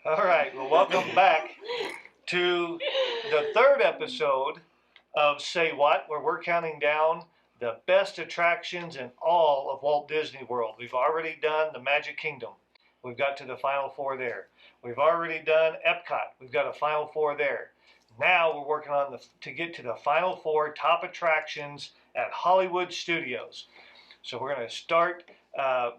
All right, well, welcome back to the third episode of Say What, where we're counting down the best attractions in all of Walt Disney World. We've already done the Magic Kingdom. We've got to the final four there. We've already done Epcot. We've got a final four there. Now we're working on to get to the final four top attractions at Hollywood Studios. So we're going to start.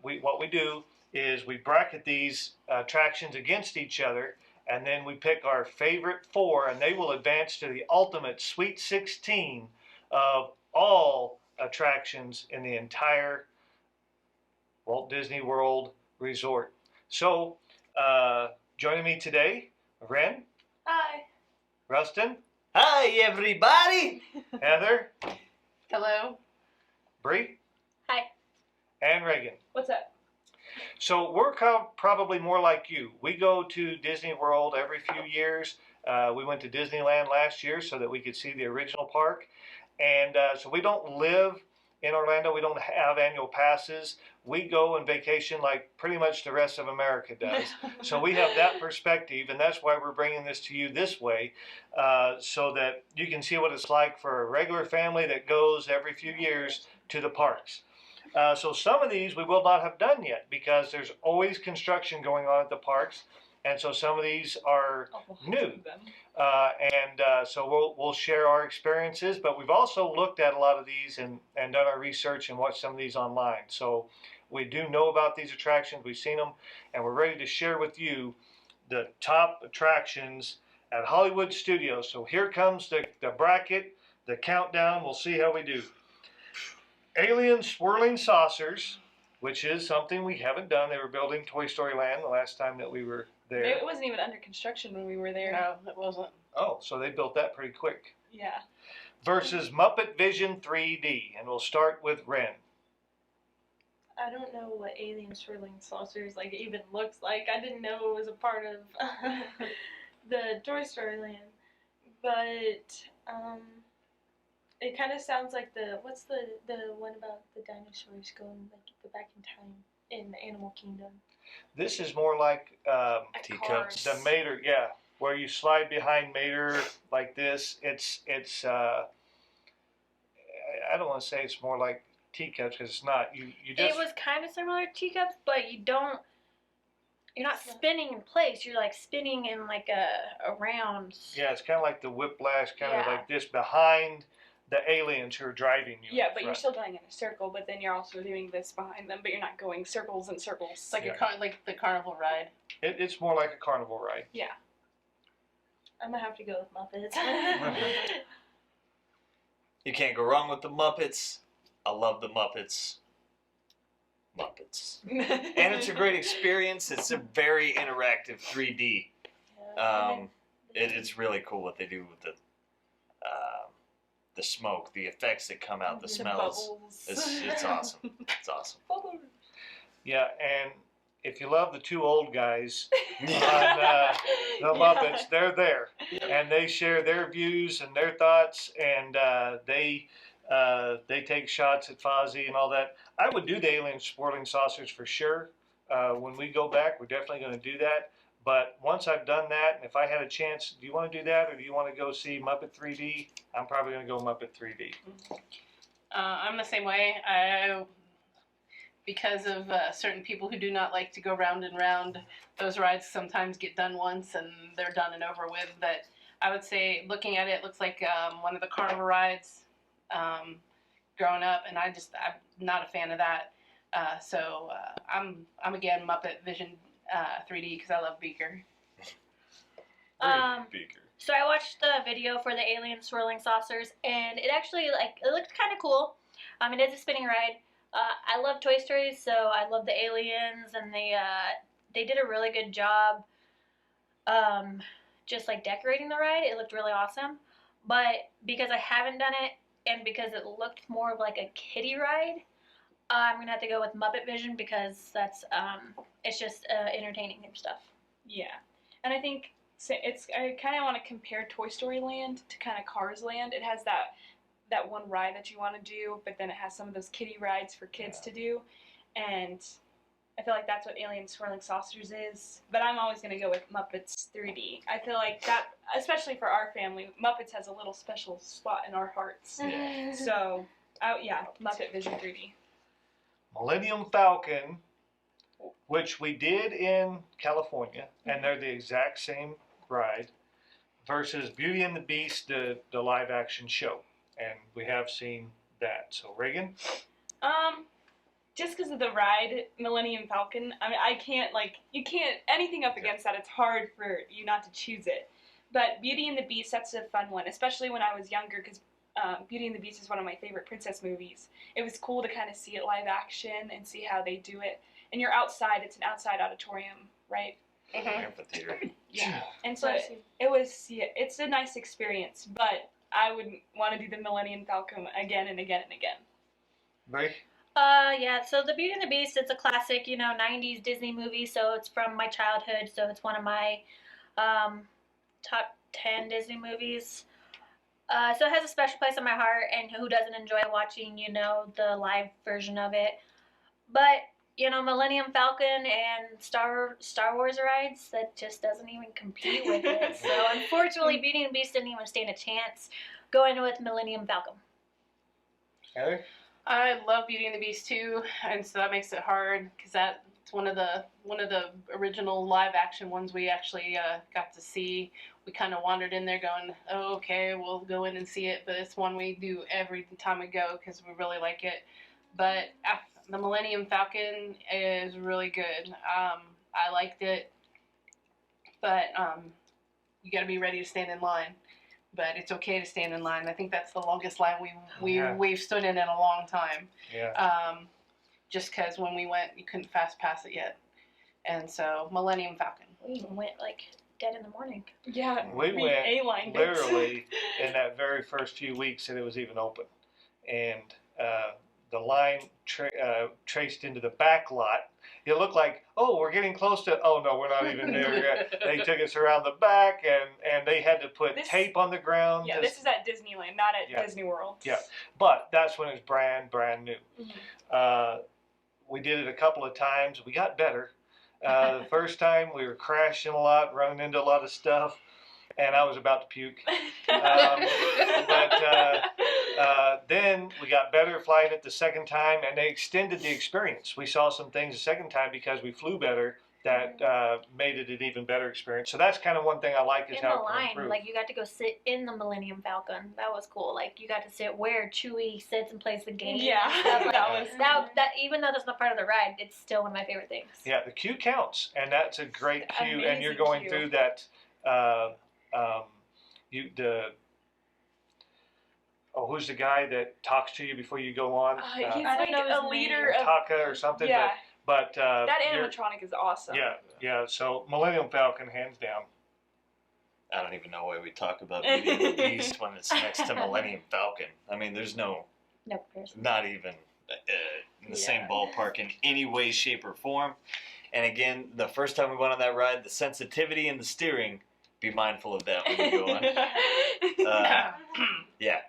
What we do is we bracket these attractions against each other, and then we pick our favorite four, and they will advance to the ultimate Sweet 16 of all attractions in the entire Walt Disney World Resort. So, joining me today, Ren. Hi. Rustin. Hi, everybody. Heather. Hello. Bree. Hi. And Reagan. What's up? So we're probably more like you. We go to Disney World every few years. We went to Disneyland last year so that we could see the original park. And so we don't live in Orlando. We don't have annual passes. We go and vacation like pretty much the rest of America does. So we have that perspective, and that's why we're bringing this to you this way, so that you can see what it's like for a regular family that goes every few years to the parks. So some of these we will not have done yet because there's always construction going on at the parks, and so some of these are new. So we'll share our experiences, but we've also looked at a lot of these and done our research and watched some of these online. So we do know about these attractions, we've seen them, and we're ready to share with you the top attractions at Hollywood Studios. So here comes the bracket, the countdown. We'll see how we do. Alien Swirling Saucers, which is something we haven't done. They were building Toy Story Land the last time that we were there. It wasn't even under construction when we were there. No, it wasn't. Oh, so they built that pretty quick. Yeah. Versus Muppet Vision 3D, and we'll start with Ren. I don't know what Alien Swirling Saucers even looks like. I didn't know it was a part of the Toy Story Land, but it kind of sounds like what's the one about the dinosaurs going back in time in the Animal Kingdom? This is more like Teacups. the Mater, yeah, where you slide behind Mater like this. It's I don't want to say it's more like teacups because it's not. You just. It was kind of similar to teacups, but you're not spinning in place. You're like spinning in like a round. Yeah, it's kind of like the whiplash, kind of Yeah. like this behind the aliens who are driving you. Yeah, but you're still going in a circle, but then you're also doing this behind them, but you're not going circles and circles. It's like Yeah. like the carnival ride. It's more like a carnival ride. Yeah. I'm gonna have to go with Muppets. You can't go wrong with the Muppets. I love the Muppets. And it's a great experience. It's a very interactive 3D. It's really cool what they do with the smoke, the effects that come out, the smells. It's awesome. It's awesome. Yeah, and if you love the two old guys on the Muppets, they're there, and they share their views and their thoughts, and they take shots at Fozzie and all that. I would do the Alien Swirling Saucers for sure. When we go back, we're definitely going to do that. But once I've done that, and if I had a chance, do you want to do that, or do you want to go see Muppet 3D? I'm probably going to go Muppet 3D. I'm the same way. Because of certain people who do not like to go round and round, those rides sometimes get done once and they're done and over with. But I would say, looking at it, it looks like one of the carnival rides growing up, and I'm not a fan of that. So I'm again Muppet Vision 3D because I love Beaker. Beaker. So I watched the video for the Alien Swirling Saucers, and it actually it looked kind of cool. It is a spinning ride. I love Toy Story, so I love the aliens, and they did a really good job. Just like decorating the ride, it looked really awesome. But because I haven't done it, and because it looked more of like a kiddie ride, I'm gonna have to go with Muppet Vision because that's it's just entertaining and stuff. Yeah. And I think I kind of want to compare Toy Story Land to kind of Cars Land. It has that one ride that you want to do, but then it has some of those kiddie rides for kids to do. And I feel like that's what Alien Swirling Saucers is. But I'm always going to go with Muppets 3D. I feel like that, especially for our family, Muppets has a little special spot in our hearts. So, yeah, Muppet Vision 3D. Millennium Falcon, which we did in California, and they're the exact same ride, versus Beauty and the Beast, the live action show. And we have seen that. So, Reagan? Just because of the ride, Millennium Falcon, I mean, I can't, you can't, anything up against that, it's hard for you not to choose it. But Beauty and the Beast, that's a fun one, especially when I was younger, because Beauty and the Beast is one of my favorite princess movies. It was cool to kind of see it live action and see how they do it. And you're outside, it's an outside auditorium, right? Amphitheater. Yeah. And so it's a nice experience, but I would want to do the Millennium Falcon again and again and again. Ray? Yeah, so The Beauty and the Beast, it's a classic, 90s Disney movie, so it's from my childhood, so it's one of my top 10 Disney movies. So it has a special place in my heart, and who doesn't enjoy watching, the live version of it. But, Millennium Falcon and Star Wars rides, that just doesn't even compete with it. So unfortunately, Beauty and the Beast didn't even stand a chance. Going with Millennium Falcon. Heather? I love Beauty and the Beast too, and so that makes it hard because that's one of the original live action ones we actually got to see. We kind of wandered in there going, oh, okay, we'll go in and see it, but it's one we do every time we go because we really like it. But the Millennium Falcon is really good. I liked it, but you got to be ready to stand in line. But it's okay to stand in line. I think that's the longest line we've stood in a long time. Yeah. Just because when we went, you couldn't fast pass it yet, and so Millennium Falcon. We even went dead in the morning. Yeah, We went A-lined it. literally in that very first few weeks that it was even open. And the line traced into the back lot. It looked like, oh, we're getting close to, oh no, we're not even there yet. They took us around the back and they had to put tape on the ground. Yeah, this is at Disneyland, not at Disney World. Yeah, but that's when it's brand new. Mm-hmm. We did it a couple of times. We got better. The first time we were crashing a lot, running into a lot of stuff, and I was about to puke. Then we got better flying it the second time, and they extended the experience. We saw some things the second time because we flew better that made it an even better experience. So that's kind of one thing I like is in how the it line, improved. you got to go sit in the Millennium Falcon. That was cool. You got to sit where Chewie sits and plays the game. Yeah, and stuff like that was that. Even though that's not part of the ride, it's still one of my favorite things. Yeah, the queue counts, and that's a great queue. And you're Amazing going queue. through that. Who's the guy that talks to you before you go on? He's I like don't know his a name. leader of. Taka or something. Yeah, But that you're- animatronic is awesome. Yeah. So Millennium Falcon, hands down. I don't even know why we talk about Beauty and the Beast when it's next to Millennium Falcon. I mean, there's No comparison. not even in the same ballpark in any way, shape, or form. And again, the first time we went on that ride, the sensitivity and the steering, be mindful of that when you go on. Yeah.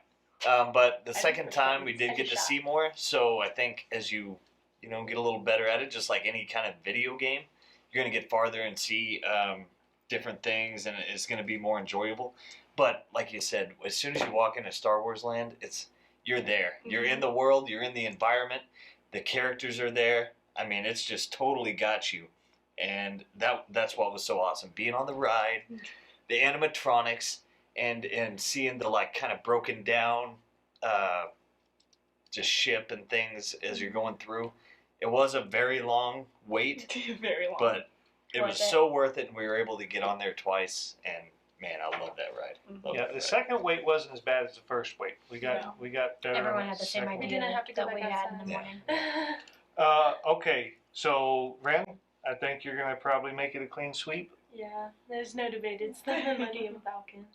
But the second time we did get to see more, so I think as you get a little better at it, just like any kind of video game, you're going to get farther and see different things, and it's going to be more enjoyable. But like you said, as soon as you walk into Star Wars land, you're there. You're in the world, you're in the environment, the characters are there. I mean, it's just totally got you. And that's what was so awesome. Being on the ride, the animatronics, and seeing the kind of broken down just ship and things as you're going through. It was a very long wait, Very long. but it was Worth it. so worth it, and we were able to get on there twice, and man, I love that ride. Love Yeah, that the ride. second wait wasn't as bad as the first wait. We got better. Everyone on had the same second idea wait. didn't have to go that we back had in the outside. morning. Okay, so Ren, I think you're gonna probably make it a clean sweep. Yeah, there's no debate. It's the Millennium Falcon.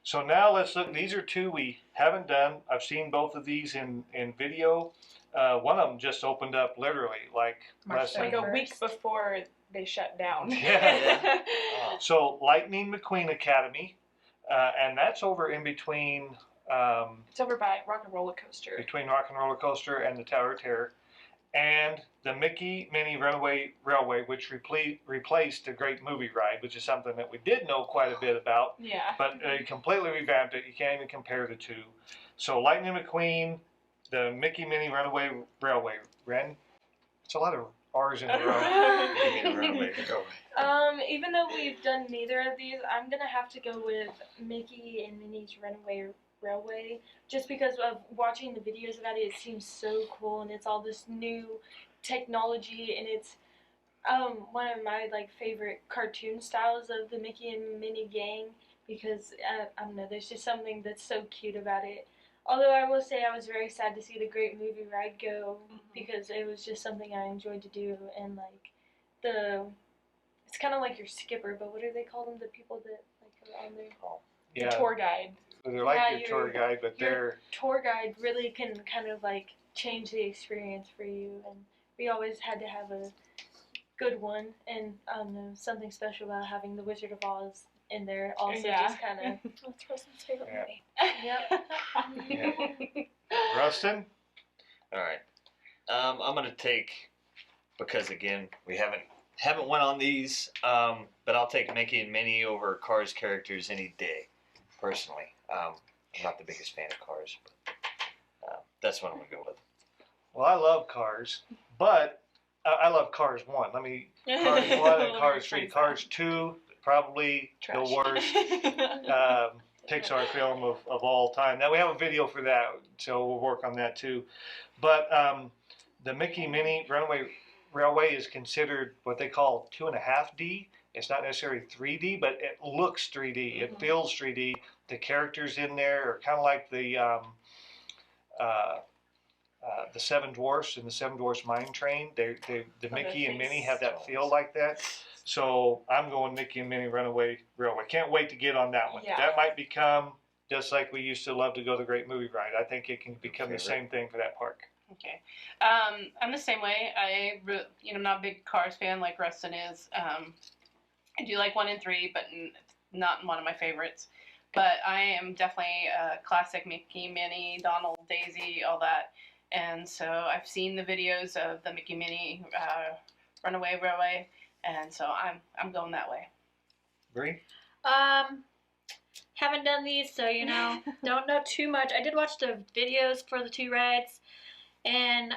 So now let's look. These are two we haven't done. I've seen both of these in video. One of them just opened up literally March less than. like a 31st. week before they shut down. Yeah. Oh, So Lightning McQueen Academy, and that's over in between It's over by Rock and Roller Coaster. Rock and Roller Coaster and the Tower of Terror. and the Mickey Minnie Runaway Railway, which replaced the Great Movie Ride, which is something that we did know quite a bit about, Yeah. but they completely revamped it. You can't even compare the two. So Lightning McQueen, the Mickey Minnie Runaway Railway, it's a lot of R's in a row. Runaway. Even though we've done neither of these, I'm gonna have to go with Mickey and Minnie's Runaway Railway, just because of watching the videos about it. It seems so cool, and it's all this new technology, and it's one of my like favorite cartoon styles of the Mickey and Minnie gang, because I don't know, there's just something that's so cute about it. Although I will say I was very sad to see the Great Movie Ride go, because it was just something I enjoyed to do, and like it's kind of like your skipper, but what do they call them? The people that like are on there. Yeah, The tour guide. they're like Yeah, your tour guide, but they're Tour guide really can kind of like change the experience for you, and we always had to have a good one, and I don't know, something special about having the Wizard of Oz in there also just kind of. That's Rosen's favorite Yeah. movie. Yep. Rustin. All right. I'm gonna take, because again we haven't went on these, but I'll take Mickey and Minnie over Cars characters any day. Personally, I'm not the biggest fan of Cars, but that's what I'm gonna go with. Well, I love Cars, but I love Cars 1. Cars 1 and Cars 3. Cars 2, probably Trash. the worst Pixar film of all time. Now, we have a video for that, so we'll work on that too. But the Mickey Minnie Runaway Railway is considered what they call 2.5D. It's not necessarily 3D, but it looks 3D. It feels 3D. The characters in there are kind of like the Seven Dwarfs and the Seven Dwarfs Mine Train. The Mickey and Minnie have that feel like that. So I'm going Mickey and Minnie Runaway Railway. Can't wait to get on that one. Yeah. That might become just like we used to love to go to the Great Movie Ride. I think it can become the same thing for that park. Okay. I'm the same way. I'm not a big Cars fan like Rustin is. I do like 1 and 3, but not one of my favorites. But I am definitely a classic Mickey, Minnie, Donald, Daisy, all that. And so I've seen the videos of the Mickey Minnie Runaway Railway, and so I'm going that way. Bree? Haven't done these, so don't know too much. I did watch the videos for the 2 rides, and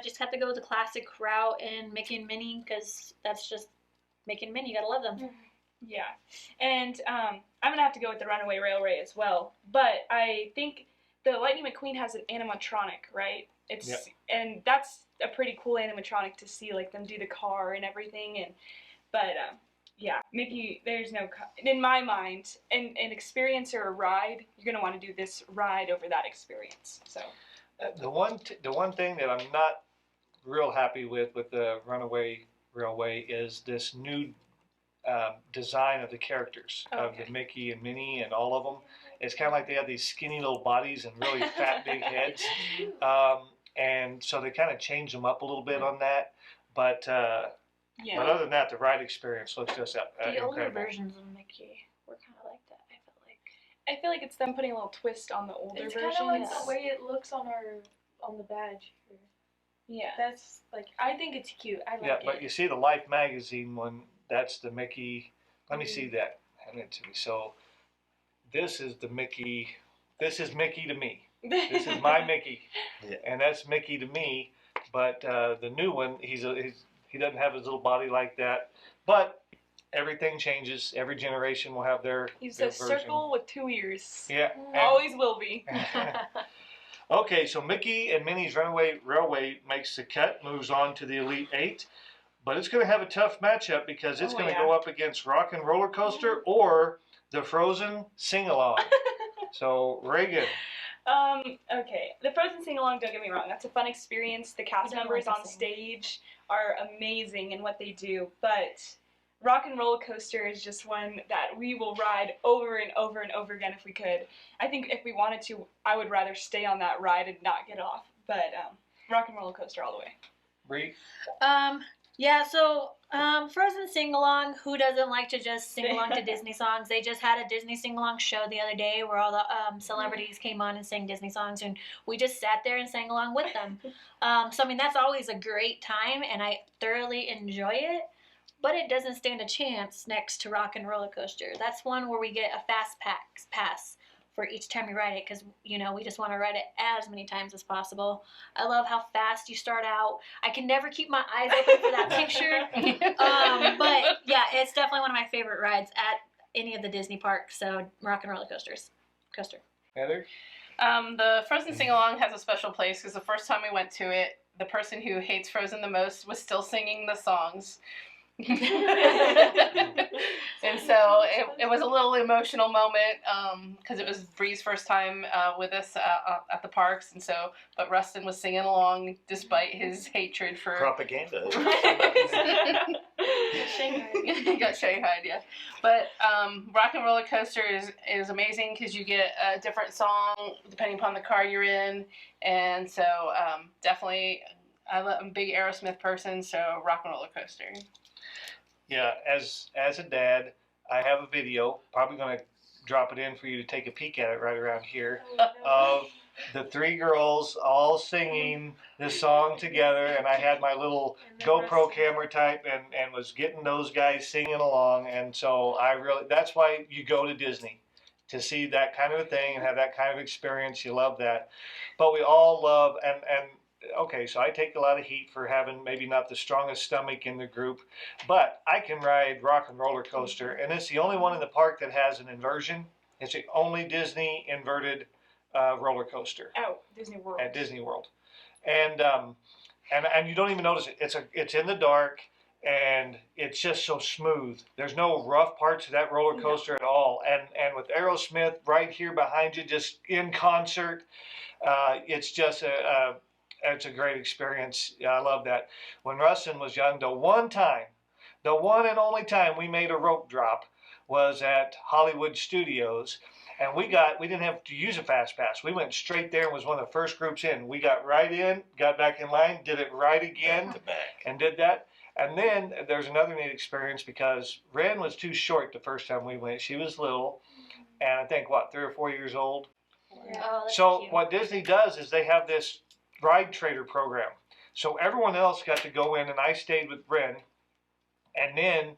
just have to go with the classic route and Mickey and Minnie, because that's just Mickey and Minnie. You gotta love them. Yeah, and I'm gonna have to go with the Runaway Railway as well. But I think the Lightning McQueen has an animatronic, right? And that's a pretty cool animatronic to see, like them do the car and everything. But Mickey. There's no in my mind an experience or a ride. You're gonna want to do this ride over that experience. So the one thing that I'm not real happy with the Runaway Railway is this new design of the characters of the Mickey and Minnie and all of them. It's kind of like they have these skinny little bodies and really fat big heads, and so they kind of change them up a little bit on that. But but other than that, the ride experience looks just The older incredible. versions of Mickey were kind of like that. I feel like it's them putting a little twist on the older It's versions. kind of like the way it looks on the badge here. Yeah. That's like, I think it's cute. I like Yeah, it. but you see the Life magazine one. That's the Mickey. Let me see that. Hand it to me. So this is the Mickey. This is Mickey to me. This is my Mickey, and that's Mickey to me. But the new one, he doesn't have his little body like that. But everything changes. Every generation will have their He's their a circle with 2 ears. Yeah. Always will be. Okay, so Mickey and Minnie's Runaway Railway makes the cut, moves on to the Elite 8. But it's going to have a tough matchup because it's going to go up against Rock and Roller Coaster or the Frozen Sing-Along. So, Reagan. Okay. The Frozen sing-along, don't get me wrong, that's a fun experience. The cast members on stage are amazing in what they do, but Rock and Roller Coaster is just one that we will ride over and over and over again if we could. I think if we wanted to, I would rather stay on that ride and not get off, but Rock and Roller Coaster all the way. Bree? Yeah, so Frozen sing along. Who doesn't like to just sing along to Disney songs? They just had a Disney sing along show the other day where all the celebrities came on and sang Disney songs, and we just sat there and sang along with them. So I mean, that's always a great time, and I thoroughly enjoy it. But it doesn't stand a chance next to Rock and Roller Coaster. That's one where we get a fast pass for each time we ride it because, you know, we just want to ride it as many times as possible. I love how fast you start out. I can never keep my eyes open for that picture. But yeah, it's definitely one of my favorite rides at any of the Disney parks. So Rock and Roller Coasters. Coaster. Heather? The Frozen sing-along has a special place because the first time we went to it, the person who hates Frozen the most was still singing the songs. And so it was a little emotional moment because it was Bree's first time with us at the parks, and so but Rustin was singing along despite his hatred for Propaganda. He got shanghaied, yeah. But Rock and Roller Coaster is amazing because you get a different song depending upon the car you're in, and so definitely I'm a big Aerosmith person, so Rock and Roller Coaster. Yeah, as a dad, I have a video, probably going to drop it in for you to take a peek at it right around here, of the three girls all singing this song together, and I had my little GoPro camera type and was getting those guys singing along, and so that's why you go to Disney, to see that kind of a thing and have that kind of experience. You love that. But we all love, and okay, so I take a lot of heat for having maybe not the strongest stomach in the group, but I can ride Rock and Roller Coaster, and it's the only one in the park that has an inversion. It's the only Disney inverted roller coaster Disney World. at Disney World, and you don't even notice it. It's in the dark, and it's just so smooth. There's no rough parts of that roller coaster at all, and with Aerosmith right here behind you, just in concert, it's just it's a great experience. I love that. When Rustin was young, the one and only time we made a rope drop was at Hollywood Studios, and we didn't have to use a fast pass. We went straight there and was one of the first groups in. We got right in, got back in line, did it right again, and did that. And then there's another neat experience because Ren was too short the first time we went. She was little, and I think 3 or 4 years old. Yeah. Oh, that's So cute. what Disney does is they have this ride trader program. So everyone else got to go in, and I stayed with Ren. And then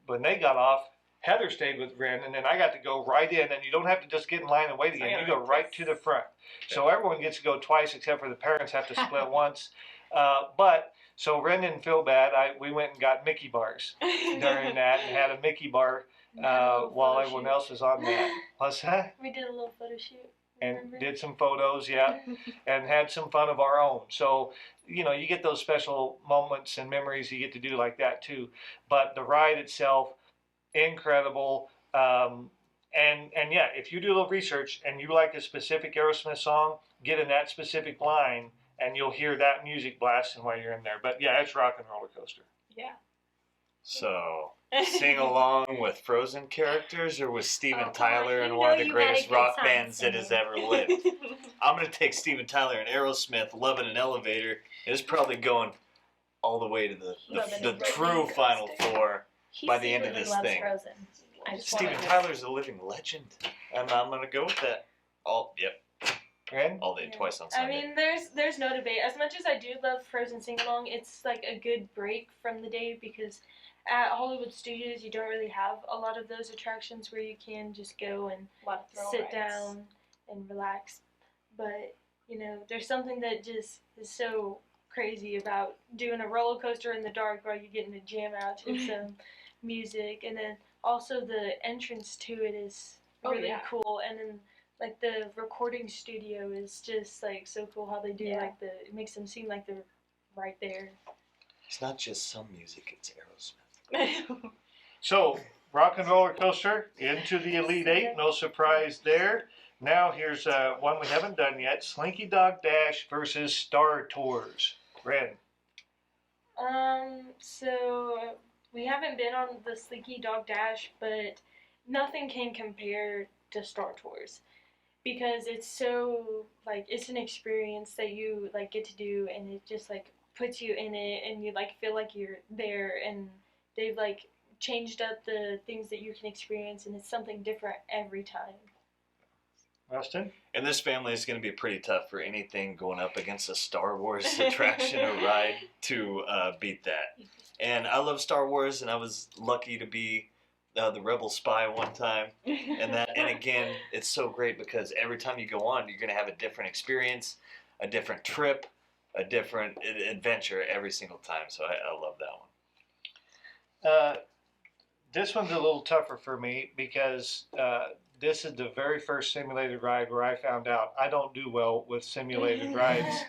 when they got off, Heather stayed with Ren, and then I got to go right in. And you don't have to just get in line and wait again. You go right to the front. So everyone gets to go twice, except for the parents have to split once. So Ren didn't feel bad. We went and got Mickey bars during that and had a Mickey bar while everyone else was on that. What's that? We did a little photo shoot. And Remember? did some photos, yeah, and had some fun of our own. So, you know, you get those special moments and memories you get to do like that too. But the ride itself, incredible. And yeah, if you do a little research and you like a specific Aerosmith song, get in that specific line and you'll hear that music blasting while you're in there. But yeah, it's Rock and Roller Coaster. Yeah. So, sing along with Frozen characters or with Steven Oh, Tyler you and one of know the you had a greatest good rock time bands that singing. has ever lived? I'm going to take Steven Tyler and Aerosmith, Love in an Elevator. It's probably going all the way to Love in the a true Roller Final Coaster. Four. He by the end of secretly this loves thing. Frozen. I just Steven wanna- Tyler's a living legend. And I'm going to go with that. Ren? All day, Yeah. twice on I Sunday. mean, there's no debate. As much as I do love Frozen sing along, it's like a good break from the day because at Hollywood Studios you don't really have a lot of those attractions where you can just go and A lot of thrill sit rides. down and relax. But you know, there's something that just is so crazy about doing a roller coaster in the dark while you're getting to jam out to some music, and then also the entrance to it is Oh, really yeah. cool, and then like the recording studio is just like so cool how they do Yeah. like it makes them seem like they're right there. It's not just some music, it's Aerosmith. So, Rock and Roller Coaster into the Elite Eight. No surprise there. Now here's one we haven't done yet. Slinky Dog Dash versus Star Tours. Ren. So we haven't been on the Slinky Dog Dash, but nothing can compare to Star Tours because it's so like it's an experience that you like get to do, and it just like puts you in it, and you like feel like you're there, and they've like changed up the things that you can experience, and it's something different every time. Austin? And this family is going to be pretty tough for anything going up against a Star Wars attraction or ride to beat that. And I love Star Wars, and I was lucky to be the Rebel spy one time. And again, it's so great because every time you go on, you're going to have a different experience, a different trip, a different adventure every single time. So I love that one. This one's a little tougher for me because this is the very first simulated ride where I found out I don't do well with simulated rides.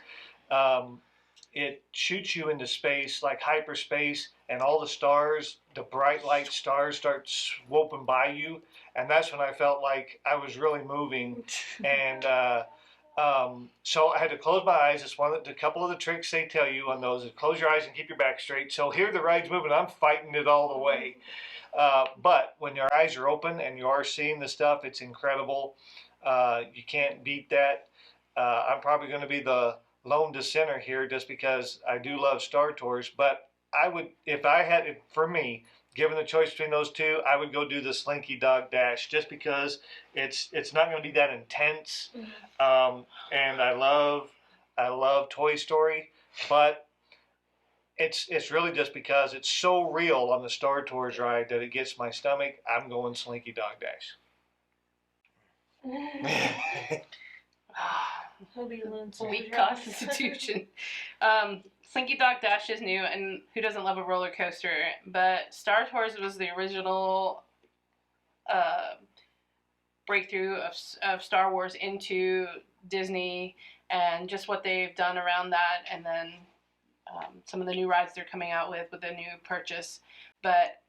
It shoots you into space, like hyperspace, and all the stars, the bright light stars start swooping by you. And that's when I felt like I was really moving. And so I had to close my eyes. It's one of the couple of the tricks they tell you on those is close your eyes and keep your back straight. So here the ride's moving. I'm fighting it all the way. But when your eyes are open and you are seeing the stuff, it's incredible. You can't beat that. I'm probably going to be the lone dissenter here just because I do love Star Tours. But I would, if I had it for me, given the choice between those two, I would go do the Slinky Dog Dash just because it's not going to be that intense. And I love Toy Story, but it's really just because it's so real on the Star Tours ride that it gets my stomach. I'm going Slinky Dog Dash. He'll be alone soon. Weak constitution. Slinky Dog Dash is new, and who doesn't love a roller coaster? But Star Tours was the original breakthrough of Star Wars into Disney, and just what they've done around that, and then some of the new rides they're coming out with the new purchase. But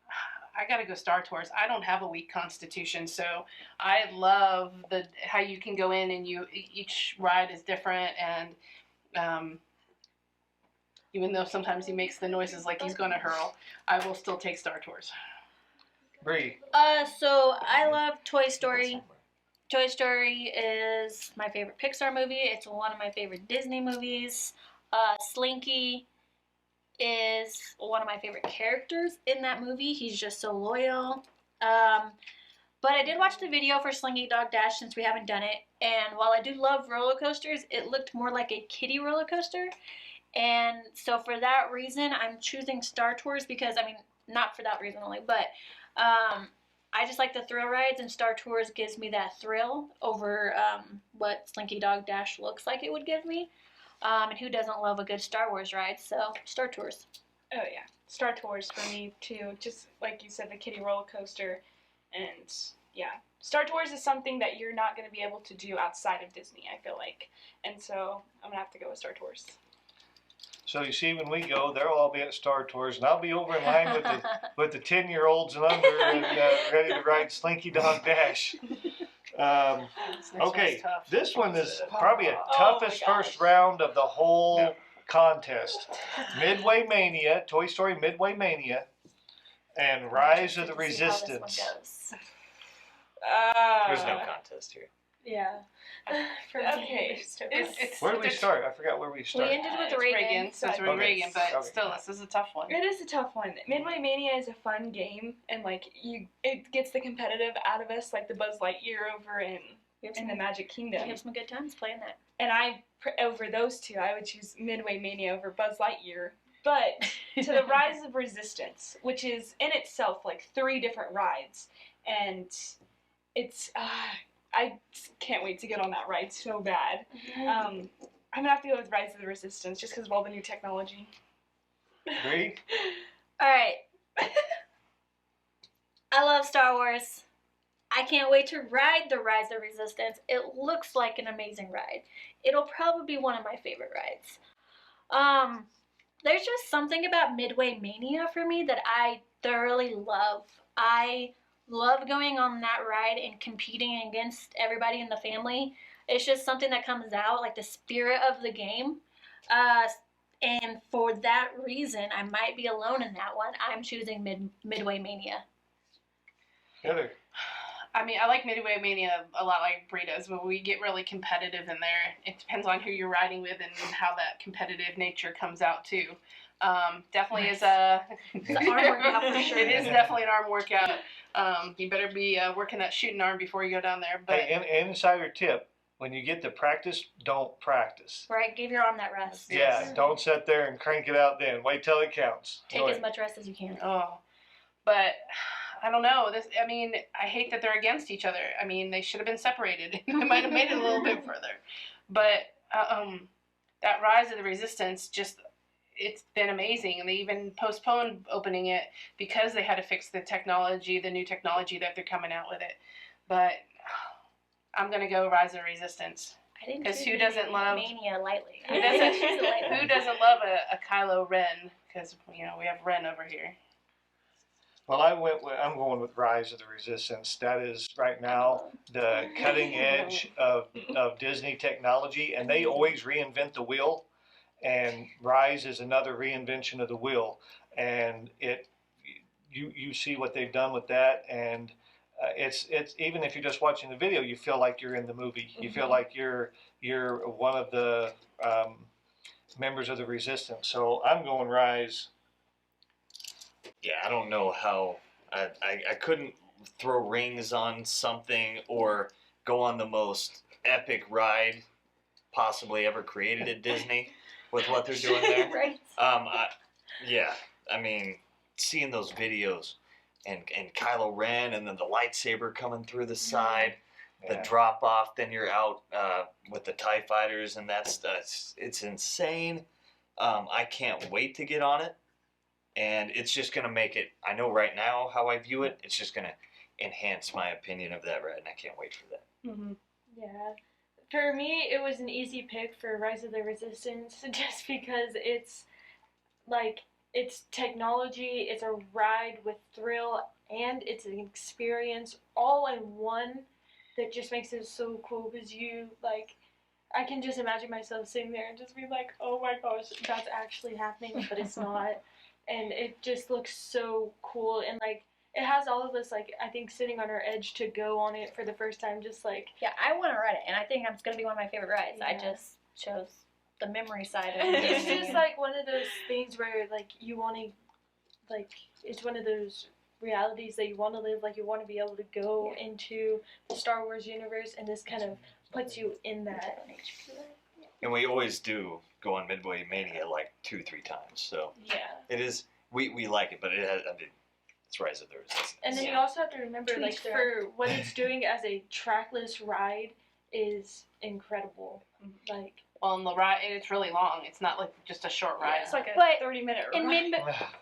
I gotta go Star Tours. I don't have a weak constitution, so I love how you can go in and each ride is different, and even though sometimes he makes the noises like he's gonna hurl, I will still take Star Tours. Bree. So I love Toy Story. Toy Story is my favorite Pixar movie. It's one of my favorite Disney movies. Slinky is one of my favorite characters in that movie. He's just so loyal. But I did watch the video for Slinky Dog Dash since we haven't done it. And while I do love roller coasters, it looked more like a kiddie roller coaster. And so for that reason, I'm choosing Star Tours because, I mean, not for that reason only, but I just like the thrill rides, and Star Tours gives me that thrill over what Slinky Dog Dash looks like it would give me. And who doesn't love a good Star Wars ride? So, Star Tours. Oh yeah, Star Tours for me too. Just like you said, the kiddie roller coaster, and yeah, Star Tours is something that you're not going to be able to do outside of Disney, I feel like, and so I'm gonna have to go with Star Tours. So you see, when we go, they'll all be at Star Tours, and I'll be over in line with the 10-year-olds and under, and ready to ride Slinky Dog Dash. Okay, this one is probably a toughest first round of the whole contest. Midway Mania, Toy Story Midway Mania, and Rise of the Resistance. There's no contest here. Yeah. For Okay. Where did we start? I forgot where we We started. ended with It's Reagan. so it's Okay. Reagan, but Okay. still, this is a tough one. It is a tough one. Midway Mania is a fun game, and like it gets the competitive out of us, like the Buzz Lightyear over in the Magic We Kingdom. have some good times playing that. And over those two, I would choose Midway Mania over Buzz Lightyear. But to the Rise of Resistance, which is in itself like 3 different rides, and it's I can't wait to get on that ride so bad. I'm gonna have to go with Rise of the Resistance just because of all the new technology. Bree? Alright. I love Star Wars. I can't wait to ride the Rise of Resistance. It looks like an amazing ride. It'll probably be one of my favorite rides. There's just something about Midway Mania for me that I thoroughly love. I love going on that ride and competing against everybody in the family. It's just something that comes out, like the spirit of the game. And for that reason, I might be alone in that one. I'm choosing Midway Mania. Heather? I mean, I like Midway Mania a lot like Bree does, but we get really competitive in there. It depends on who you're riding with and how that competitive nature comes out too. Definitely is a It's an arm workout for sure. It is definitely an arm workout. You better be working that shooting arm before you go down there. But Hey, insider tip: when you get to practice, don't practice. Right, give your arm that rest. Yeah, don't sit there and crank it out. Then wait till it counts. Take Go as ahead. much rest as you can. but I don't know. I mean, I hate that they're against each other. I mean, they should have been separated. They might have made it a little bit further. But that Rise of the Resistance it's been amazing, and they even postponed opening it because they had to fix the new technology that they're coming out with it. But I'm gonna go Rise of the Resistance. I didn't Because choose who doesn't love Mania lightly. who doesn't love a Kylo Ren? Because we have Ren over here. Well, I'm going with Rise of the Resistance. That is right now the cutting edge of Disney technology, and they always reinvent the wheel. And Rise is another reinvention of the wheel, and you see what they've done with that, and it's even if you're just watching the video, you feel like you're in the movie. You feel like you're one of the members of the Resistance. So I'm going Rise. Yeah, I don't know how I couldn't throw rings on something or go on the most epic ride possibly ever created at Disney with what they're doing there. Right. I mean, seeing those videos and Kylo Ren and then the lightsaber coming through the side, the drop off, then you're out with the TIE fighters, and it's insane. I can't wait to get on it. And it's just going to make it, I know right now how I view it, it's just going to enhance my opinion of that ride, and I can't wait for that. Mm-hmm. Yeah. For me, it was an easy pick for Rise of the Resistance just because it's technology, it's a ride with thrill, and it's an experience all in one that just makes it so cool because I can just imagine myself sitting there and just be like, oh my gosh, that's actually happening, but it's not. And it just looks so cool, and it has all of us I think sitting on our edge to go on it for the first time, just Yeah, I want to ride it, and I think it's going to be one of my favorite rides. Yeah. I just chose the memory side of it. It's just one of those things where you want to it's one of those realities that you want to live. You want to be able to go into the Star Wars universe, and this kind of puts you in that. And we always do go on Midway Mania 2-3 times, so Yeah. it is, we like it, but it has, it's Rise of the Resistance. And then you also have to remember, Tweets there. for what it's doing as a trackless ride is incredible. Well, and the ride, it's really long. It's not just a short ride. It's a But 30-minute in ride.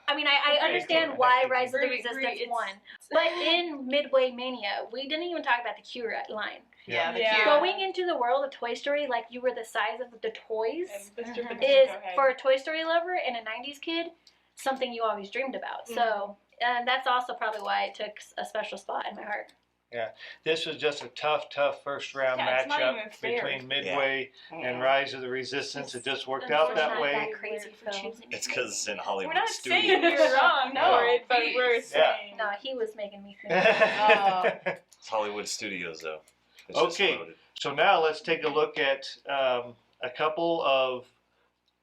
I understand why Rise of the Agree, Resistance it's- won, but in Midway Mania, we didn't even talk about the queue line. Yeah, the Yeah. queue. Going into the world of Toy Story, you were the size of the toys, Mhm. is for a Toy Story lover and a '90s kid something you always dreamed about. So, and that's also probably why it took a special spot in my heart. This was just a tough first round Yeah, it's not even matchup fair. between Midway and Rise of the Resistance. It just worked It's out not that Not way. that crazy for So- choosing. It's because it's in Hollywood We're not Studios. saying you're wrong No, for it, but please. we're saying. No, he was making me feel. It's Hollywood Studios, though. It's just Okay. loaded. So now let's take a look at a couple of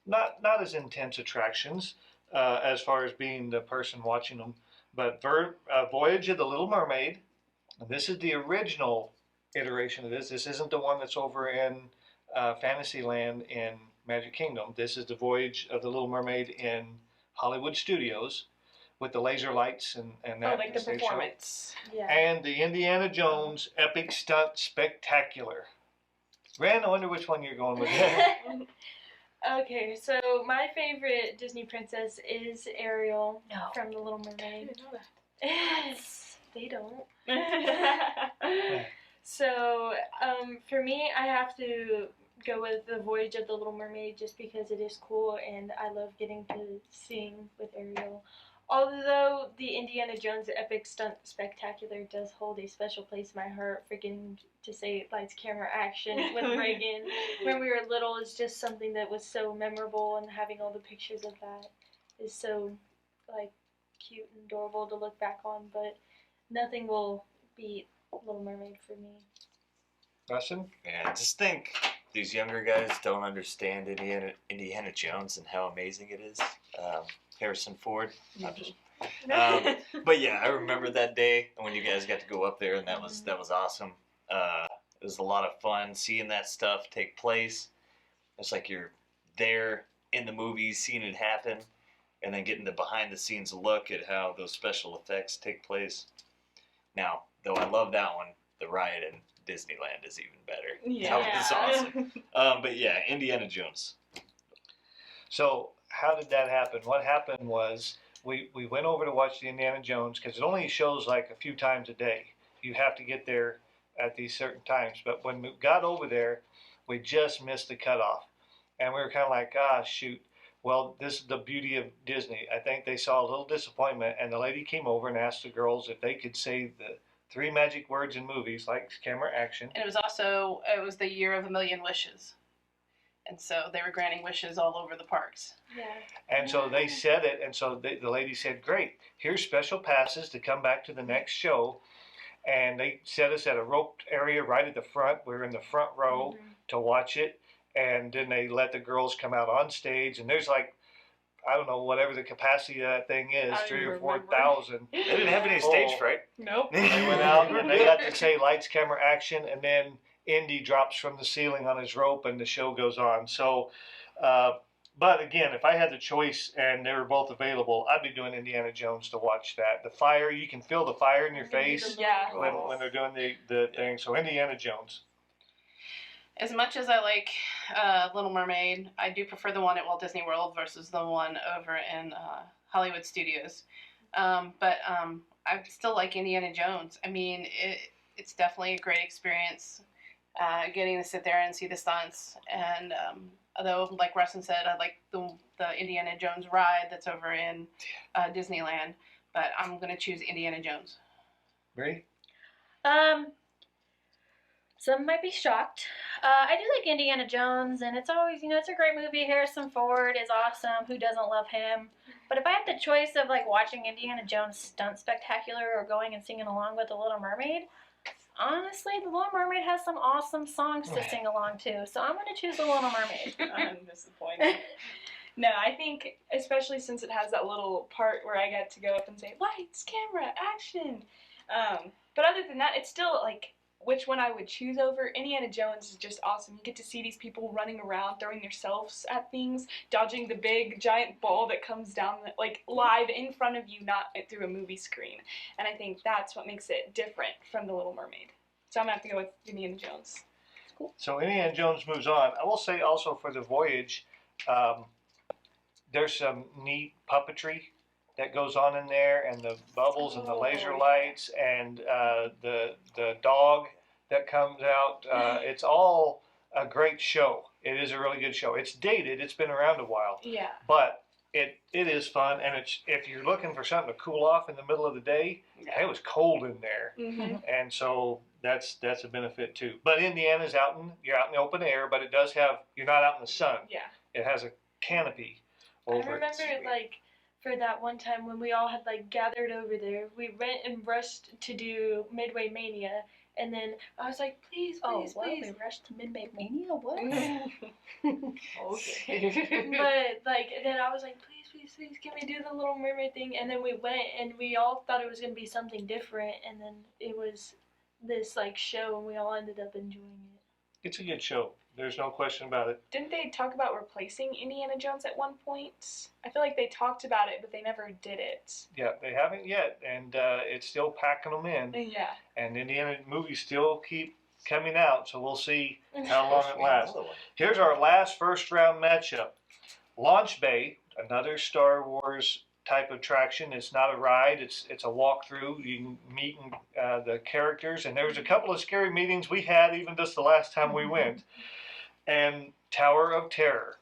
not as intense attractions as far as being the person watching them, but Voyage of the Little Mermaid. This is the original iteration of this. This isn't the one that's over in Fantasyland in Magic Kingdom. This is the Voyage of the Little Mermaid in Hollywood Studios with the laser lights and that. The stage show. performance. Yeah. And the Indiana Jones Epic Stunt Spectacular. Ren, I wonder which one you're going with. Okay, so my favorite Disney princess is Ariel No. from The Little Mermaid. They don't. So, for me, I have to go with The Voyage of the Little Mermaid just because it is cool and I love getting to sing with Ariel. Although the Indiana Jones Epic Stunt Spectacular does hold a special place in my heart for getting to say lights, camera, action with Reagan when we were little is just something that was so memorable, and having all the pictures of that is so cute and adorable to look back on, but nothing will beat Little Mermaid for me. Rustin? Yeah, I just think these younger guys don't understand Indiana Jones and how amazing it is. Harrison Ford. I'm just- but yeah, I remember that day when you guys got to go up there, and that was awesome. It was a lot of fun seeing that stuff take place. It's like you're there in the movies, seeing it happen, and then getting the behind the scenes look at how those special effects take place. Now, though I love that one, the ride in Disneyland is even better. Yeah. That was awesome. But yeah, Indiana Jones. So how did that happen? What happened was we went over to watch the Indiana Jones because it only shows like a few times a day. You have to get there at these certain times. But when we got over there, we just missed the cutoff. And we were kind of like, shoot. Well, this is the beauty of Disney. I think they saw a little disappointment, and the lady came over and asked the girls if they could say the 3 magic words in movies, like camera, action. And it was the year of a million wishes. And so they were granting wishes all over the parks. Yeah. And so they said it, and so the lady said, great, here's special passes to come back to the next show. And they set us at a roped area right at the front. We were in the front row to watch it. And then they let the girls come out on stage. And there's like, I don't know, whatever the capacity of that thing is, I 3,000 or remember. 4,000. They didn't have any stage fright. Nope. They went out and they got to say lights, camera, action. And then Indy drops from the ceiling on his rope and the show goes on. So, but again, if I had the choice and they were both available, I'd be doing Indiana Jones to watch that. The fire, you can feel the fire in your face Yeah. when they're doing the thing. So Indiana Jones. As much as I like Little Mermaid, I do prefer the one at Walt Disney World versus the one over in Hollywood Studios. But I still like Indiana Jones. I mean, it's definitely a great experience getting to sit there and see the stunts. And although, like Rustin said, I like the Indiana Jones ride that's over in Disneyland. But I'm going to choose Indiana Jones. Bree? Some might be shocked. I do like Indiana Jones, and it's always, it's a great movie. Harrison Ford is awesome. Who doesn't love him? But if I had the choice of like watching Indiana Jones Stunt Spectacular or going and singing along with The Little Mermaid, honestly, The Little Mermaid has some awesome songs to sing along to. So I'm going to choose The Little Mermaid. I'm disappointed. No, I think, especially since it has that little part where I get to go up and say, lights, camera, action. But other than that, it's still like, which one I would choose over. Indiana Jones is just awesome. You get to see these people running around, throwing themselves at things, dodging the big giant ball that comes down like live in front of you, not through a movie screen. And I think that's what makes it different from The Little Mermaid. So I'm gonna have to go with Indiana Jones. So Indiana Jones moves on. I will say also for the Voyage, there's some neat puppetry that goes on in there, and the bubbles and the laser lights and the dog that comes out. It's all a great show. It is a really good show. It's dated. It's been around a while, Yeah. but it is fun. And it's if you're looking for something to cool off in the middle of the day, it was cold in there, and so that's a benefit too. But Indiana's you're out in the open air, but it does have you're not out in the sun. Yeah. It has a canopy over I remember it. like for that one time when we all had like gathered over there, we went and rushed to do Midway Mania, and then I was like, please, please, please. We rushed to Midway Mania? What? Okay. But like, then I was like, please, please, please, can we do the Little Mermaid thing? And then we went, and we all thought it was gonna be something different, and then it was this like show, and we all ended up enjoying it. It's a good show. There's no question about it. Didn't they talk about replacing Indiana Jones at one point? I feel like they talked about it, but they never did it. Yeah, they haven't yet, and it's still packing them in. Yeah. And Indiana movies still keep coming out, so we'll see how long it lasts. Here's our last first round matchup. Launch Bay, another Star Wars type of attraction. It's not a ride, it's a walkthrough. You can meet the characters, and there was a couple of scary meetings we had even just the last time we went. And Tower of Terror.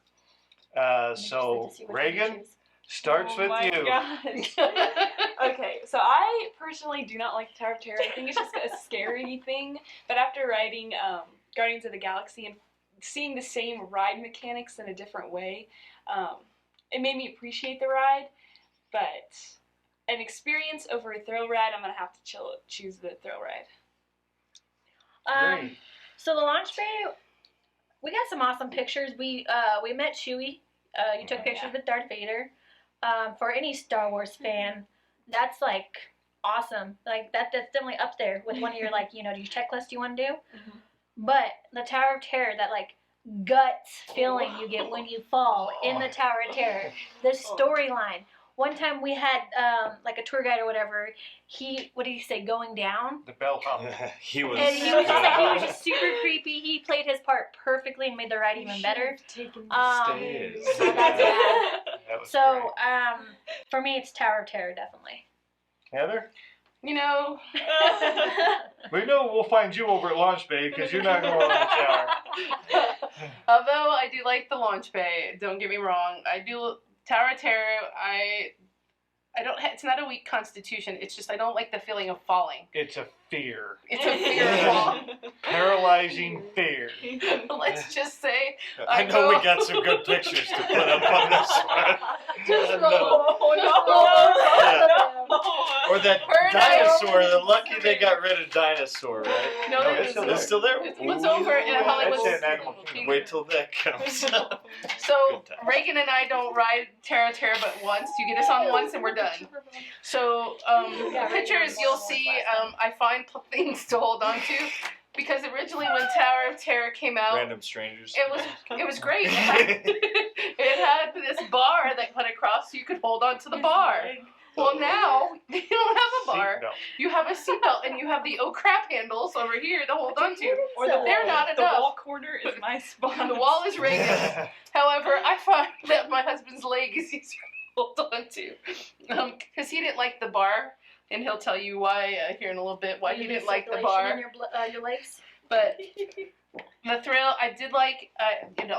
So Reagan starts with you. Okay, so I personally do not like Tower of Terror. I think it's just a scary thing. But after riding Guardians of the Galaxy and seeing the same ride mechanics in a different way, it made me appreciate the ride. But an experience over a thrill ride, I'm going to have to choose the thrill ride. Great. So the launch bay, we got some awesome pictures. We met Chewie. You took pictures with Darth Vader. For any Star Wars fan, that's like awesome. Like that's definitely up there with one of your like your checklist you want to do. Mhm. But the Tower of Terror, that like guts feeling you get when you fall in the Tower of Terror, the storyline. One time we had like a tour guide or whatever. What did he say? Going down. The bellhop. He was. And he was just super creepy. He played his part perfectly and made the ride even better. Stays. So that's bad. That was So great. for me, it's Tower of Terror definitely. Heather, You know, we know we'll find you over at Launch Bay because you're not going on the tower. although I do like the launch bay, don't get me wrong. I do Tower of Terror. I don't. It's not a weak constitution. It's just I don't like the feeling of falling. It's a fear, It's a fear of falling. paralyzing fear. Let's just say I know we got some good pictures to put up on this one. Just No. roll. Or that Her and I dinosaur. over- The lucky they got rid of dinosaur, right? No, No, it it's is. still It's still there. What's over in Hollywood? That's it, Animal Kingdom. Wait till that comes. So Good times. Reagan and I don't ride Terra but once. You get us on once and we're done. So pictures you'll see. I find things to hold on to because originally when Tower of Terror came out, Random strangers. it was great. It had this bar that went across, so you could hold on to the bar. Well, now you don't have a bar. Seatbelt. You have a seatbelt and you have the oh crap handles over here to hold on to. Or the They're not the enough. wall corner is my spot. The wall is Reagan's. However, I find that my husband's leg is easier to hold on to. Because he didn't like the bar, and he'll tell you why here in a little bit, why he didn't like the bar. In your legs. But the thrill, I did like,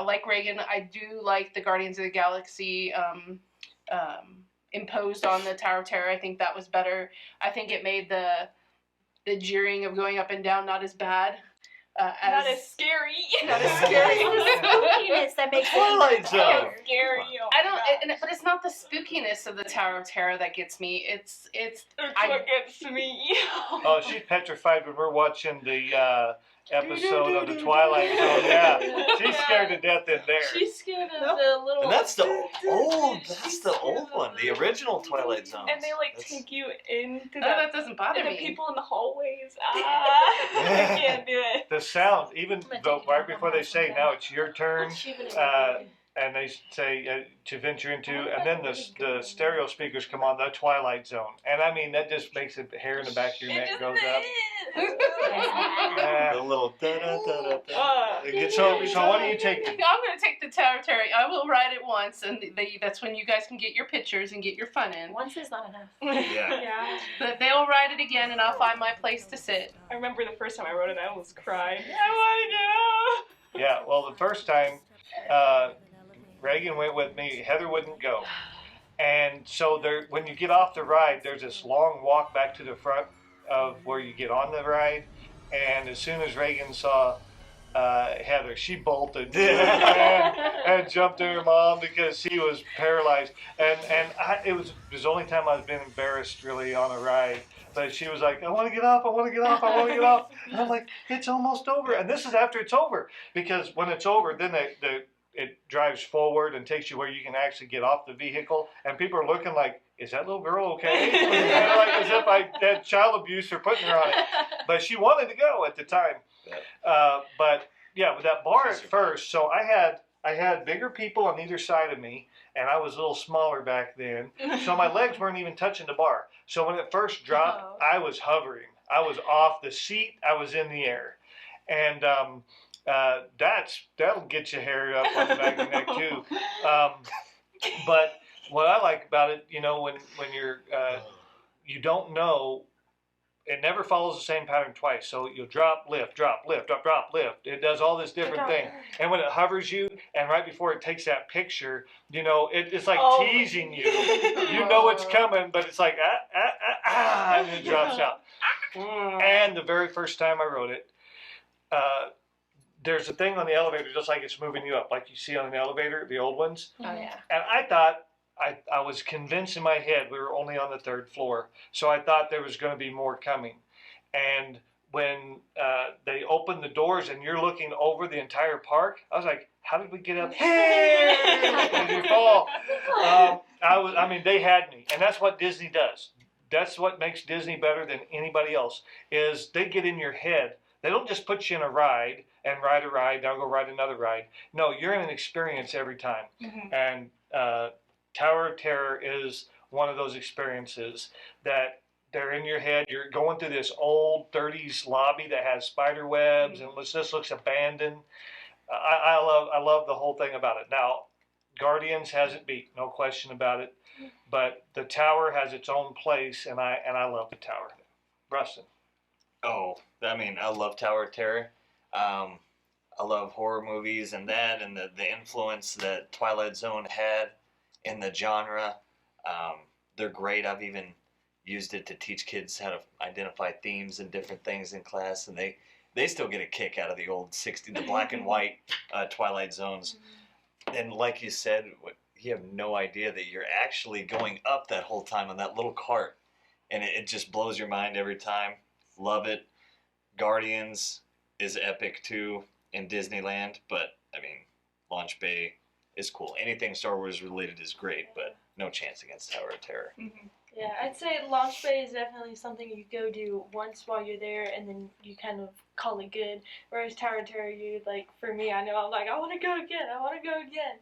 like Reagan, I do like the Guardians of the Galaxy imposed on the Tower of Terror. I think that was better. I think it made the jeering of going up and down not as bad. Not as scary. Not as scary. Spookiness that makes Twilight it Zone. Scary. Oh I don't, my God. but it's not the spookiness of the Tower of Terror that gets me. It's It's I- what gets me. Oh, she's petrified when we're watching the episode of the Twilight Zone. Yeah, she's scared to death in there. She's scared of the little. And that's the old one, the original Twilight Zone. And they like take you into that doesn't bother the me. people in the hallways. I can't do it. The sound, even though right before they say now it's your turn, and they say to venture into, and then the stereo speakers come on, the Twilight Zone, and I mean that just makes the hair in the back of your neck goes up. The little da da da da. So what do you take? I'm going to take the Tower of Terror. I will ride it once, and that's when you guys can get your pictures and get your fun in. Once is not enough. Yeah. Yeah. But they'll ride it again, and I'll find my place to sit. I remember the first time I wrote it, I almost cried. I want to Yeah, well, the first time Reagan went with me, Heather wouldn't go, and so there, when you get off the ride, there's this long walk back to the front of where you get on the ride, and as soon as Reagan saw Heather, she bolted and jumped to her mom because she was paralyzed, and it was the only time I've been embarrassed really on a ride. But she was like, I want to get off, I want to get off, I want to get off. And I'm like, it's almost over. And this is after it's over. Because when it's over, then it drives forward and takes you where you can actually get off the vehicle. And people are looking like, is that little girl okay? And like as if I had child abuse for putting her on it. But she wanted to go at the time. But yeah, with that bar at first, so I had bigger people on either side of me, and I was a little smaller back then. So my legs weren't even touching the bar. So when it first dropped, I was hovering. I was off the seat. I was in the air. And that'll get your hair up on the back of the neck too. But what I like about it, when you're you don't know, it never follows the same pattern twice. So you'll drop, lift, drop, lift, drop, drop, lift. It does all this different thing. And when it hovers you, and right before it takes that picture, it's like teasing you. You know it's coming, but it's like, and it drops out. And the very first time I wrote it, there's a thing on the elevator, just like it's moving you up, like you see on an elevator, the old ones. Oh yeah. And I thought, I was convinced in my head we were only on the third floor. So I thought there was going to be more coming. And when they open the doors and you're looking over the entire park, I was like, how did we get up here? Did you fall? I mean, they had me, and that's what Disney does. That's what makes Disney better than anybody else. Is they get in your head. They don't just put you in a ride and ride a ride. Now go ride another ride. No, you're in an experience every time. Mhm. And Tower of Terror is one of those experiences that they're in your head. You're going through this old 30s lobby that has spider webs and just looks abandoned. I love the whole thing about it. Now, Guardians has it beat, no question about it. But the tower has its own place, and I love the tower. Rustin. Oh, I mean, I love Tower of Terror. I love horror movies and that, and the influence that Twilight Zone had in the genre. They're great. I've even used it to teach kids how to identify themes and different things in class, and they still get a kick out of the old the black and white Twilight Zones. And like you said, you have no idea that you're actually going up that whole time on that little cart, and it just blows your mind every time. Love it. Guardians is epic too in Disneyland, but I mean, Launch Bay is cool. Anything Star Wars related is great, but no chance against Tower of Terror. Mhm. Yeah, I'd say Launch Bay is definitely something you go do once while you're there, and then you kind of call it good. Whereas Tower of Terror, you like, for me, I know I'm like, I want to go again, I want to go again.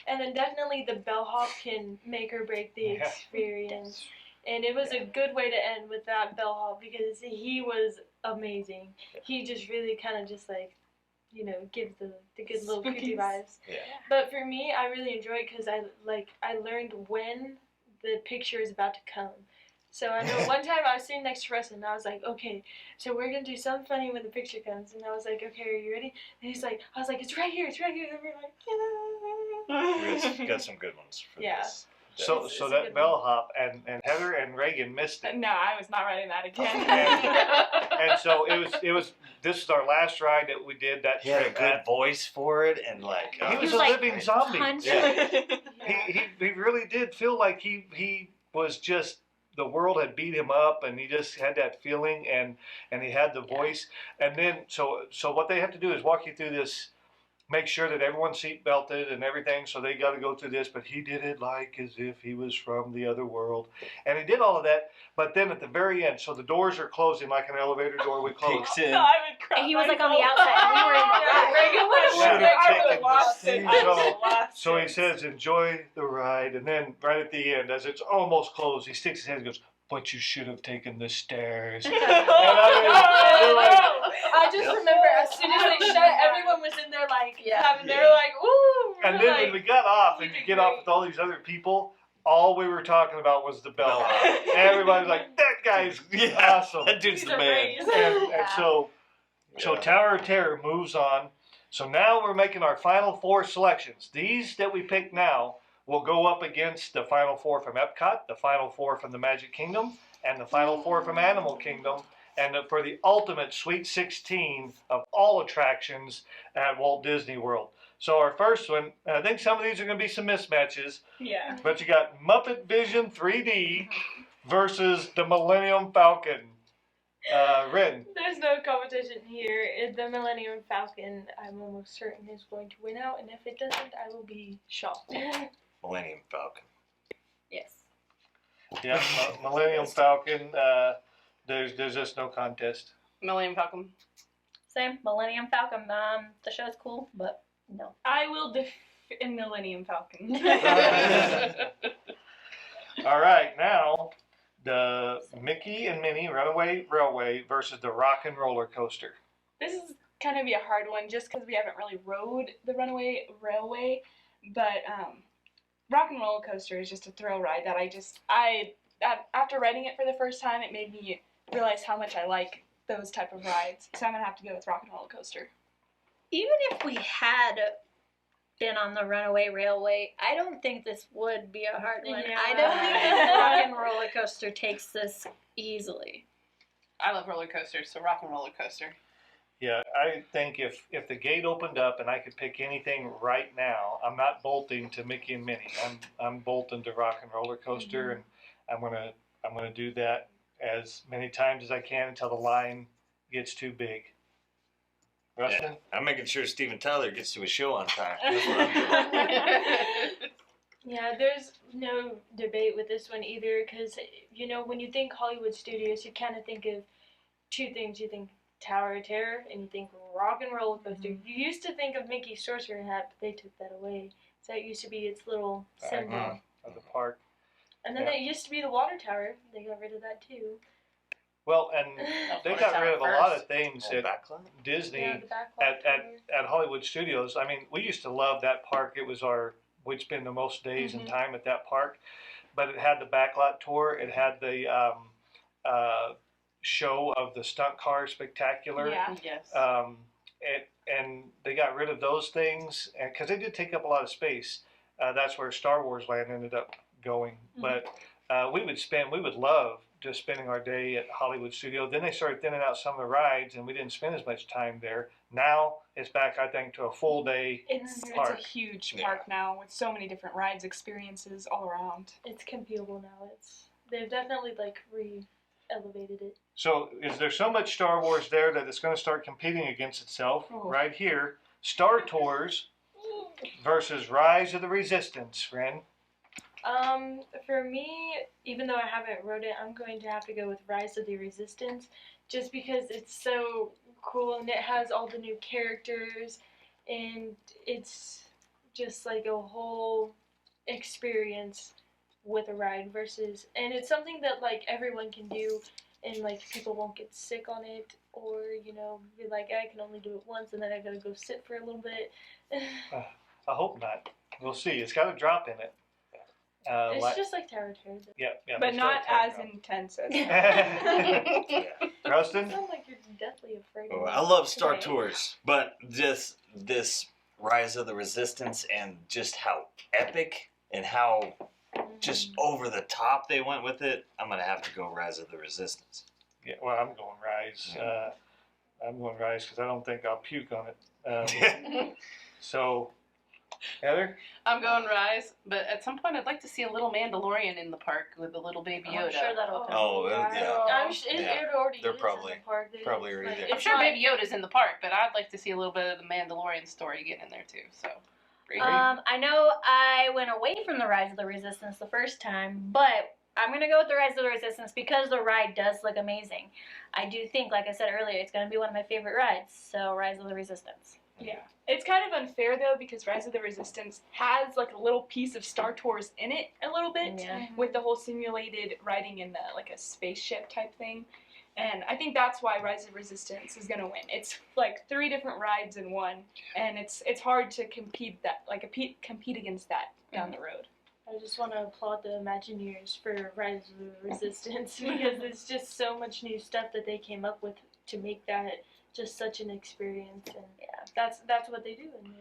And then definitely the bellhop can make or break the Yeah. experience. And it was a good way to end with that bellhop because he was amazing. He just really kind of just like, you know, gives the good little creepy Spookies. vibes. Yeah. But for me, I really enjoy it because I learned when the picture is about to come. So I know one time I was sitting next to Rustin and I was like, okay, so we're gonna do something funny when the picture comes. And I was like, okay, are you ready? And he's like, I was like, it's right here. And we're like, We got some good ones for Yeah. this. So It's so a that good bellhop and Heather and Reagan missed it. No, I was not writing that again. And so it was this is our last ride that we did that He had a trip. good voice for it, and like He was was a like living zombie. punching. Yeah. He really did feel like he was just the world had beat him up, and he just had that feeling, and he had the voice. And then so what they have to do is walk you through this, make sure that everyone's seat belted and everything. So they got to go through this, but he did it like as if he was from the other world, and he did all of that. But then at the very end, so the doors are closing like an elevator door would close. Kicks in. I would cry. And he was like on the outside, and we were in the Yeah, ride. Reagan would have Should've went there. I would taken have lost this it. thing. I would have lost So he it. says, "Enjoy the ride," and then right at the end, as it's almost closed, he sticks his head and goes, "But you should have taken the stairs." I just remember as soon as they shut, everyone was in there like having, they were like, ooh. And then when we got off, and you get off with all these other people, all we were talking about was the bellhop. Everybody was like, "That guy's awesome." That dude's He's the man. amazing. And so Tower of Terror moves on. So now we're making our final four selections. These that we pick now will go up against the final four from Epcot, the final four from the Magic Kingdom, and the final four from Animal Kingdom, and for the ultimate Sweet 16 of all attractions at Walt Disney World. So our first one, I think some of these are going to be some mismatches, Yeah. but you got Muppet Vision 3D versus the Millennium Falcon. Rin. There's no competition here. The Millennium Falcon, I'm almost certain, is going to win out, and if it doesn't, I will be shocked. Millennium Falcon. Yes. Yeah, Millennium Falcon. There's just no contest. Millennium Falcon. Same. Millennium Falcon. The show's cool, but no. I will defend Millennium Falcon. All right, now the Mickey and Minnie Runaway Railway versus the Rock and Roller Coaster. This is kind of be a hard one just because we haven't really rode the Runaway Railway, but Rock and Roller Coaster is just a thrill ride that after riding it for the first time, it made me realize how much I like those type of rides. So I'm gonna have to go with Rock and Roller Coaster. Even if we had been on the Runaway Railway, I don't think this would be a hard one. Yeah. I don't think the Rock and Roller Coaster takes this easily. I love roller coasters, so Rock and Roller Coaster. Yeah, I think if the gate opened up and I could pick anything right now, I'm not bolting to Mickey and Minnie. I'm bolting to Rock and Roller Coaster, and I'm gonna do that as many times as I can until the line gets too big. Rustin? Yeah, I'm making sure Steven Tyler gets to his show on time. That's what I'm doing. Yeah, there's no debate with this one either, because, you know, when you think Hollywood studios, you kind of think of two things. You think Tower of Terror, and you think Rock and Roller Coaster. Mm-hmm. You used to think of Mickey's Sorcerer Hat, but they took that away. So that used to be its little symbol. Of the park. And then it used to be the water tower. They got rid of that too. Well, and they got rid of a lot of things at Backline? Disney, Yeah, the back at Hollywood Studios. I mean, we used to love that park. It was we'd spend the most days and time at that park. But it had the backlot tour. It had the show of the stunt car spectacular. Yeah. Yes. And they got rid of those things because they did take up a lot of space. That's where Star Wars Land ended up going. But we would love just spending our day at Hollywood Studio. Then they started thinning out some of the rides, and we didn't spend as much time there. Now it's back, I think, to a full day. It's Park. a huge park now with so many different rides, experiences all around. It's computable now. They've definitely like re-elevated it. So is there so much Star Wars there that it's going to start competing against itself? Oh. Right here, Star Tours versus Rise of the Resistance, friend. For me, even though I haven't wrote it, I'm going to have to go with Rise of the Resistance, just because it's so cool and it has all the new characters, and it's just like a whole experience with a ride and it's something that like everyone can do, and like people won't get sick on it, or you know, be like, I can only do it once and then I gotta go sit for a little bit. I hope not. We'll see. It's got a drop in it. It's just like Tower of Terror. Yeah, But it's not got a as drop. intense as Yeah. Rustin? You sound like you're deathly afraid of Oh, it I love Star today. Tours, but just this Rise of the Resistance and just how epic and how just over the top they went with it, I'm gonna have to go Rise of the Resistance. Yeah, well, I'm going Rise. I'm going Rise because I don't think I'll puke on it. So, Heather? I'm going Rise, but at some point I'd like to see a little Mandalorian in the park with a little baby Yoda. I'm sure that'll come. Oh, yeah. I'm sure it already They're is probably- in the park. probably already Like, there. I'm it's sure not- Baby Yoda's in the park, but I'd like to see a little bit of the Mandalorian story getting in there too. So, I know I went away from the Rise of the Resistance the first time, but I'm going to go with the Rise of the Resistance because the ride does look amazing. I do think, like I said earlier, it's going to be one of my favorite rides, so Rise of the Resistance. Yeah. It's kind of unfair though because Rise of the Resistance has like a little piece of Star Tours in it a little bit Yeah. with the whole simulated riding in the like a spaceship type thing. And I think that's why Rise of Resistance is gonna win. It's like 3 different rides in one, and it's hard to compete against that down the road. I just want to applaud the Imagineers for Rise of the Resistance because there's just so much new stuff that they came up with to make that just such an experience, and that's what they do, and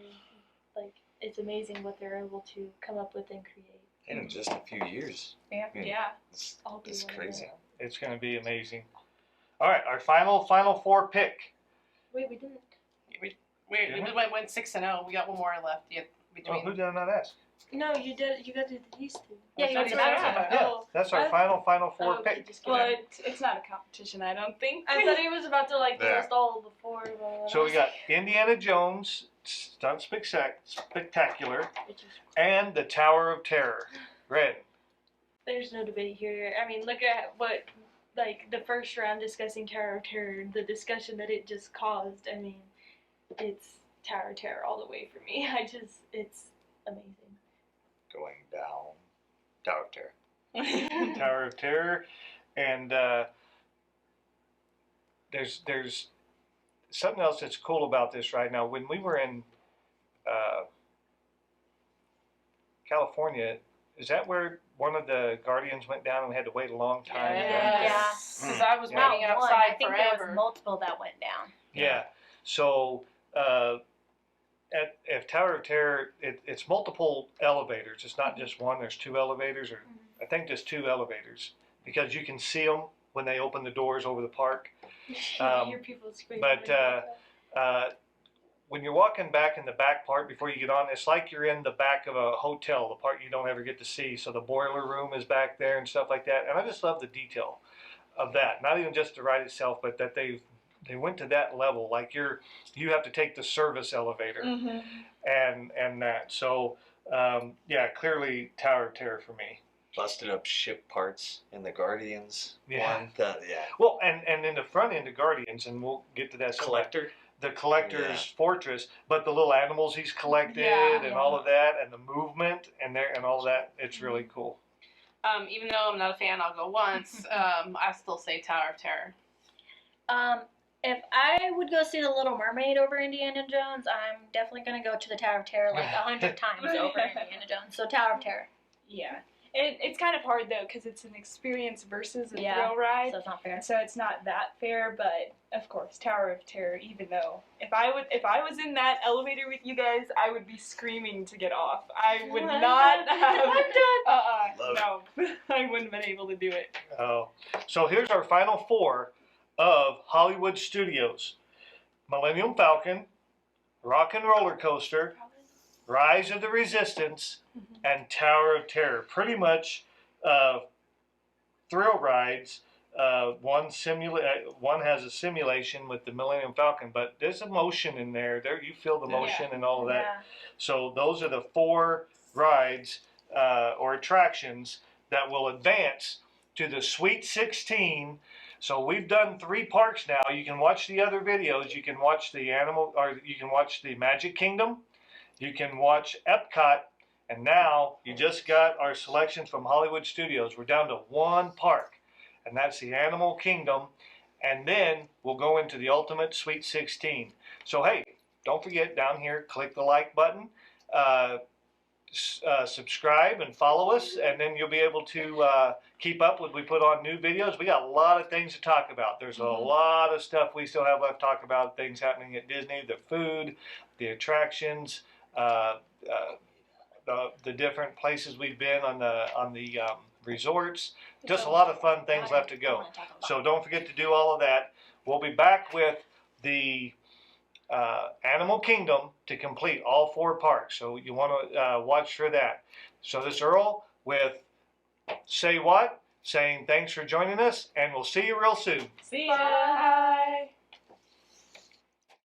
like it's amazing what they're able to come up with and create. In just a few years. Yeah. I mean, Yeah. It's, I'll be it's one of crazy. them. It's going to be amazing. All right, our final 4 pick. Wait, we didn't. we went 6-0. We got one more left yet Oh, between. who did I not ask? No, you did. You got to do these two. Yeah, you That's did right. that. Yeah, Oh. that's our I- final 4 Oh, okay, pick. just kidding. But it's not a competition, I don't think. I thought he was about to like Yeah. list all the 4. So we got Indiana Jones, Stunt Spectacular, Which is, and the Tower of Terror. Red. there's no debate here. I mean, look at what like the first round discussing Tower of Terror, the discussion that it just caused. I mean, it's Tower of Terror all the way for me. It's amazing. Going down Tower of Terror. Tower of Terror, and there's something else that's cool about this right now. When we were in California, is that where one of the Guardians went down and we had to wait a long time? Yes. Because I was Yeah. waiting Not one. outside I think forever. there was multiple that went down. Yeah. So at Tower of Terror, it's multiple elevators. It's not just one. There's 2 elevators, or I think just 2 elevators, because you can see them when they open the doors over the park. You hear people screaming. but, When you're walking back in the back part before you get on, it's like you're in the back of a hotel, the part you don't ever get to see. So the boiler room is back there and stuff like that. And I just love the detail of that. Not even just the ride itself, but that they've they went to that level. Like you have to take the service elevator Mm-hmm. and that. So yeah, clearly Tower of Terror for me. Busted up ship parts in the Guardians Yeah. one. Yeah. Well, and in the front end of Guardians, and we'll get to that sometime, Collector. the collector's Yeah. fortress, but the little animals he's collected Yeah, and yeah. all of that, and the movement and there and all that, it's really cool. Even though I'm not a fan, I'll go once. I still say Tower of Terror. If I would go see The Little Mermaid over Indiana Jones, I'm definitely going to go to the Tower of Terror like 100 times over Indiana Jones. So Tower of Terror. Yeah. It's kind of hard though because it's an experience versus a Yeah, thrill ride. So it's not fair. So it's not that fair, but of course, Tower of Terror. Even though if I was in that elevator with you guys, I would be screaming to get off. I would not have. I'm done. No, I wouldn't have been able to do it. Oh, so here's our final four of Hollywood Studios: Millennium Falcon, Rock and Roller Coaster, Rise of the Resistance, and Tower of Terror. Pretty much thrill rides. One has a simulation with the Millennium Falcon, but there's emotion in there. There you feel the motion and all of that. Yeah. So those are the four rides or attractions that will advance to the Sweet 16. So we've done 3 parks now. You can watch the other videos. You can watch the you can watch the Magic Kingdom. You can watch Epcot. And now you just got our selections from Hollywood Studios. We're down to 1 park, and that's the Animal Kingdom. And then we'll go into the Ultimate Sweet 16. So hey, don't forget down here, click the like button, subscribe and follow us, and then you'll be able to keep up with we put on new videos. We got a lot of things to talk about. There's a lot of stuff we still have left to talk about, things happening at Disney, the food, the attractions, the different places we've been on the resorts. Just a lot of fun things left to go. So don't forget to do all of that. We'll be back with the Animal Kingdom to complete all 4 parks. So you want to watch for that. So this is Earl with Say What, saying thanks for joining us, and we'll see you real soon. See ya. Bye.